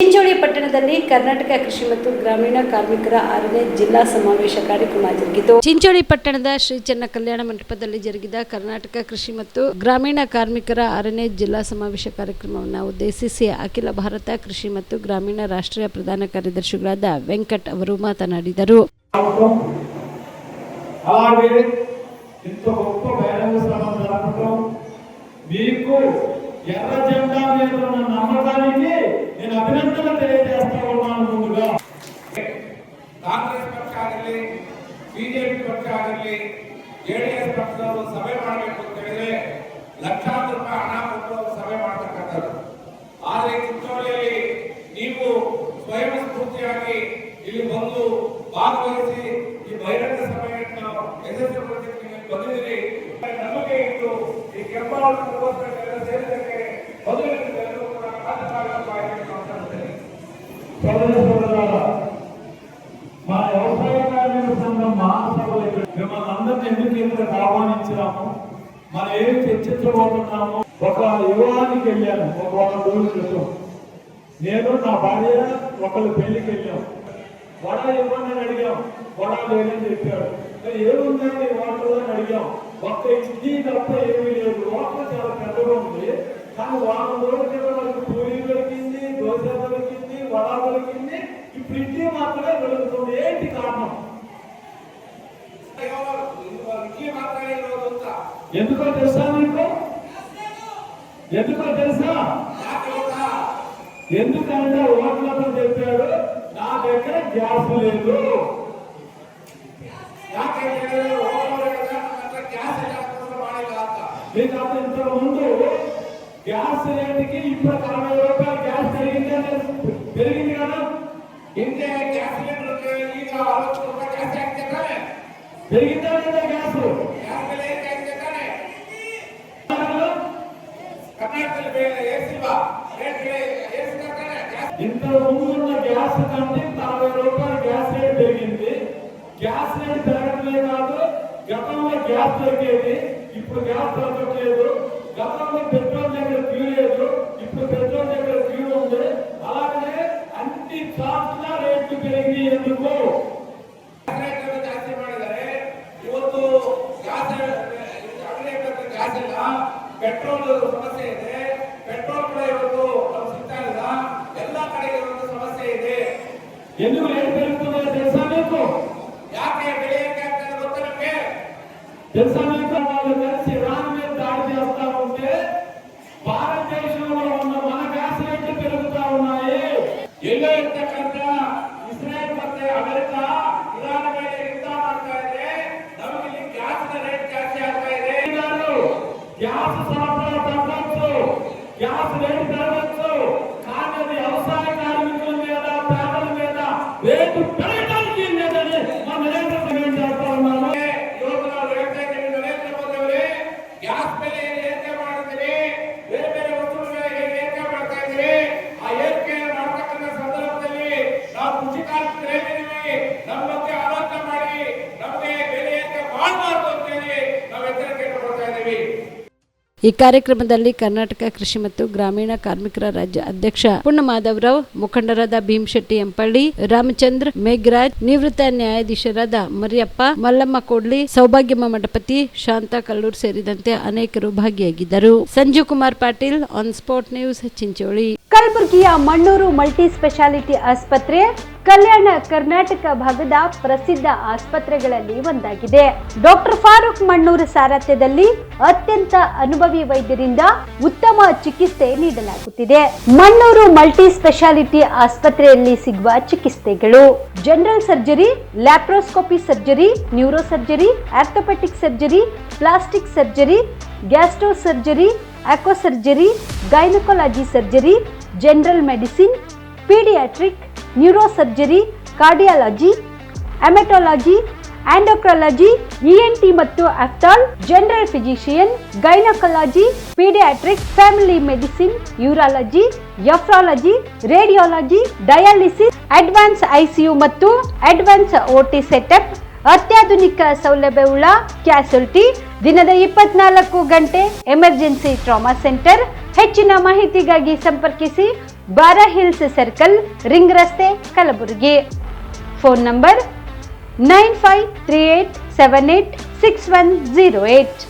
ಚಿಂಚೋಳಿ ಪಟ್ಟಣದಲ್ಲಿ ಕರ್ನಾಟಕ ಕೃಷಿ ಮತ್ತು ಗ್ರಾಮೀಣ ಕಾರ್ಮಿಕರ 6ನೇ ಜಿಲ್ಲಾ ಸಮಾವೇಶ ಕಾರ್ಯಕ್ರಮ ಜರುಗಿತು. ಚಿಂಚೋಳಿ ಪಟ್ಟಣದ ಶ್ರೀ ಚೆನ್ನ ಕಲ್ಯಾಣ ಮಂಟಪದಲ್ಲಿ ಜರುಗಿದ ಕರ್ನಾಟಕ ಕೃಷಿ ಮತ್ತು ಗ್ರಾಮೀಣ ಕಾರ್ಮಿಕರ 6ನೇ ಜಿಲ್ಲಾ ಸಮಾವೇಶ ಕಾರ್ಯಕ್ರಮವನ್ನು ಉದ್ದೇಶಿಸಿ ಅಖಿಲ ಭಾರತ ಕೃಷಿ ಮತ್ತು ಗ್ರಾಮೀಣ ರಾಷ್ಟ್ರೀಯ ಪ್ರಧಾನ ಕಾರ್ಯದರ್ಶಿಗಳಾದ ವೆಂಕಟ್ ಅವರು ಮಾತನಾಡಿದರು. ఎర్ర జెండా మీద ఉన్న నమ్మకానికి నేను అభినందనలు తెలియజేస్తా ఉన్నాను. ముందుగా ಕಾಂಗ್ರೆಸ್ ಪಕ್ಷ ಆಗಲಿ, ಬಿಜೆಪಿ ಪಕ್ಷ ಆಗಲಿ, ಜೆಡಿಎಸ್ ಪಕ್ಷದವರು ಸಭೆ ಮಾಡಬೇಕು ಅಂತ ಹೇಳಿದ್ರೆ ಲಕ್ಷಾಂತರ ರೂಪಾಯಿ ಹಣ ಕೊಟ್ಟು ಸಭೆ ಮಾಡತಕ್ಕಂಥದ್ದು. ಆದರೆ ಚಿಂಚೋಳಿಯಲ್ಲಿ ನೀವು ಸ್ವಯಂ ಸ್ಫೂರ್ತಿಯಾಗಿ ಇಲ್ಲಿ ಬಂದು ಭಾಗವಹಿಸಿ ಈ ಬಹಿರಂಗ ಸಭೆಯನ್ನು ಯಶಸ್ವಿಗೊಳಿಸಲಿಕ್ಕೆ ನೀವು ಬಂದಿದ್ದೀರಿ. ನಮಗೆ ಇಟ್ಟು ಈ ಕೆಂಪಾವಳ ಸೇರಿದಕ್ಕೆ ಮೊದಲಿನಿಂದಲೂ ಕೂಡ మన వ్యవసాయ కార్మిక సంఘం మహాసభలు మిమ్మల్ని అందరినీ ఎందుకు ఇంతకు ఆహ్వానించినాము, మనం ఏం చర్చించబోతున్నాము. ఒక యువానికి వెళ్ళాను ఒక 100 రోజుల క్రితం. నేను నా భార్య ఒకళ్ళు పెళ్లికి వెళ్ళాం. వడ ఇవ్వండి అని అడిగాం, వడ లేదని చెప్పాడు. ఏముందని వాటర్ అని అడిగాం, ఒక్క ఇడ్లీ తప్ప ఏమీ లేదు. వాటర్ చాలా పెద్దగా ఉంది, కానీ 100 రోజుల క్రితం మనకు పూరి దొరికింది, దోశ దొరికింది, వడ దొరికింది, ఇప్పుడు ఇడ్లీ మాత్రమే దొరుకుతుంది. ఏంటి కారణం? ఎందుకో తెలుసా మీకు? ఎందుకో తెలుసా? ఎందుకంటే ఓట్లతో చెప్పాడు నా దగ్గర గ్యాస్ లేదు. మీకు అంత ఇంత ముందు గ్యాస్ రేటుకి ఇప్పుడు 60 రూపాయలు గ్యాస్ పెరిగింది కదా. ಹಿಂದೆ ಗ್ಯಾಸ್ ಸಿಲಿಂಡರ್ಗೆ ಈಗ 60 ರೂಪಾಯಿ ಜಾಸ್ತಿ ಆಗ್ತದೆ ತಾನೆ? పెరిగిందా లేదా గ్యాస్? ಗ್ಯಾಸ್ ಬೆಲೆ ಏರಿಕೆ ತಾನೆ? ಕರ್ನಾಟಕದಲ್ಲಿ ಬೆಲೆ ಏರಿಸಿಲ್ವಾ? ರೇಟ್ ಏರಿಸಿದ ತಾನೆ? ఇంత ముందున్న గ్యాస్ కంటే 40 రూపాయలు గ్యాస్ రేట్ పెరిగింది. గ్యాస్ రేట్ పెరగడమే కాదు, గతంలో గ్యాస్ దొరికేది, ఇప్పుడు గ్యాస్ దొరకట్లేదు. గతంలో పెట్రోల్ దగ్గర క్యూ లేదు, ఇప్పుడు పెట్రోల్ దగ్గర క్యూ ఉంది. అలాగే అన్ని చార్ట్ల రేట్లు పెరిగి ఎందుకు? ಜಾಸ್ತಿ ಮಾಡಿದ್ದಾರೆ. ಇವತ್ತು ಗ್ಯಾಸ್ ಇಲ್ಲ, ಪೆಟ್ರೋಲ್ ಸಮಸ್ಯೆ ಇದೆ. ಪೆಟ್ರೋಲ್ ಕೂಡ ಇವತ್ತು ನಮ್ಗೆ ಸಿಗ್ತಾ ಇಲ್ಲ. ಎಲ್ಲ ಕಡೆ ಇವತ್ತು ಸಮಸ್ಯೆ ಇದೆ. ఎందుకు రేట్ పెరుగుతుందో తెలుసా మీకు? ಯಾಕೆ ಬೆಲೆ ಏರಿಕೆ ಆಗ್ತದೆ ಗೊತ್ತಾ ನಮಗೆ? తెలుసా మీకు? వాళ్ళు కలిసి ఇరాన్ మీద దాడి చేస్తా ఉంటే భారతదేశంలో ఉన్న మన గ్యాస్ రేట్లు పెరుగుతా ఉన్నాయి. ಎಲ್ಲೋ ಇರ್ತಕ್ಕಂಥ ಇಸ್ರೇಲ್ ಮತ್ತೆ ಅಮೆರಿಕ ಇರಾನ್ ಮೇಲೆ ಯುದ್ಧ ಮಾಡ್ತಾ ಇದೆ. ನಮಗೆ ಇಲ್ಲಿ ಗ್ಯಾಸ್ ರೇಟ್ ಜಾಸ್ತಿ ಆಗ್ತಾ ಇದೆ. గ్యాస్ సరఫరా తగ్గొచ్చు, గ్యాస్ రేటు పెరగచ్చు, కానీ అది వ్యవసాయ కార్మికుల మీద, పేదల మీద రేటు పెరగడానికి లేదని మన నరేంద్ర మోదీ చేస్తా ఉన్నాను. ಇವತ್ತು ನಾವು ಹೇಳ್ತಾ ಇದ್ದೀವಿ, ನರೇಂದ್ರ ಮೋದಿ ಅವರೇ ಗ್ಯಾಸ್ ಬೆಲೆ ಏರಿಕೆ ಮಾಡಿದ್ದೀರಿ, ಬೇರೆ ಬೇರೆ ವಸ್ತುಗಳ ಮೇಲೆ ಏರಿಕೆ ಮಾಡ್ತಾ ಇದ್ದೀರಿ. ಆ ಏರಿಕೆ ಮಾಡ್ತಕ್ಕಂಥ ಸಂದರ್ಭದಲ್ಲಿ ನಾವು ಕೃಷಿ ಕಾರ್ಮಿಕರೇನಿದ್ದೀವಿ, ನಮ್ಮ ಬಗ್ಗೆ ಆಲೋಚನೆ ಮಾಡಿ ನಮಗೆ ಬೆಲೆ ಏರಿಕೆ ಮಾಡಬಾರ್ದು ಅಂತ ಹೇಳಿ ನಾವು ಎಚ್ಚರಿಕೆಯನ್ನು ಕೊಡ್ತಾ ಇದ್ದೀವಿ. ಈ ಕಾರ್ಯಕ್ರಮದಲ್ಲಿ ಕರ್ನಾಟಕ ಕೃಷಿ ಮತ್ತು ಗ್ರಾಮೀಣ ಕಾರ್ಮಿಕರ ರಾಜ್ಯ ಅಧ್ಯಕ್ಷ ಪುಣ್ಣಮಾಧವರಾವ್, ಮುಖಂಡರಾದ ಭೀಮಶೆಟ್ಟಿ ಎಂಪಳ್ಳಿ, ರಾಮಚಂದ್ರ ಮೇಘರಾಜ್, ನಿವೃತ್ತ ನ್ಯಾಯಾಧೀಶರಾದ ಮರಿಯಪ್ಪ, ಮಲ್ಲಮ್ಮ ಕೋಡ್ಲಿ, ಸೌಭಾಗ್ಯಮ್ಮ ಮಠಪತಿ, ಶಾಂತಾ ಕಲ್ಲೂರ್ ಸೇರಿದಂತೆ ಅನೇಕರು ಭಾಗಿಯಾಗಿದ್ದರು. Sanjeev Kumar Patil, on spot news, Chincholi. ಕಲಬುರಗಿಯ ಮಣ್ಣೂರು ಮಲ್ಟಿ ಸ್ಪೆಷಾಲಿಟಿ ಆಸ್ಪತ್ರೆ ಕಲ್ಯಾಣ ಕರ್ನಾಟಕ ಭಾಗದ ಪ್ರಸಿದ್ಧ ಆಸ್ಪತ್ರೆಗಳಲ್ಲಿ ಒಂದಾಗಿದೆ. ಡಾಕ್ಟರ್ ಫಾರೂಕ್ ಮಣ್ಣೂರು ಸಾರಥ್ಯದಲ್ಲಿ ಅತ್ಯಂತ ಅನುಭವಿ ವೈದ್ಯರಿಂದ ಉತ್ತಮ ಚಿಕಿತ್ಸೆ ನೀಡಲಾಗುತ್ತಿದೆ. ಮಣ್ಣೂರು ಮಲ್ಟಿ ಸ್ಪೆಷಾಲಿಟಿ ಆಸ್ಪತ್ರೆಯಲ್ಲಿ ಸಿಗುವ ಚಿಕಿತ್ಸೆಗಳು: general surgery, laparoscopy surgery, neuro surgery, orthopaedic surgery, plastic surgery, gastro surgery, aqua surgery, gynaecology surgery, general medicine, paediatric, neuro surgery, cardiology, haematology, endocrinology, ENT ಮತ್ತು ophthal, general physician, gynaecology, paediatric, family medicine, urology, nephrology, radiology, dialysis, advance ICU ಮತ್ತು advance OT setup, ಅತ್ಯಾಧುನಿಕ ಸೌಲಭ್ಯವುಳ್ಳ ಕ್ಯಾಸುಲಿಟಿ, ದಿನದ 24 ಗಂಟೆ emergency trauma centre. ಹೆಚ್ಚಿನ ಮಾಹಿತಿಗಾಗಿ ಸಂಪರ್ಕಿಸಿ ಬಾರಾ hills circle, ring ರಸ್ತೆ, ಕಲಬುರಗಿ. Phone number 9538786108.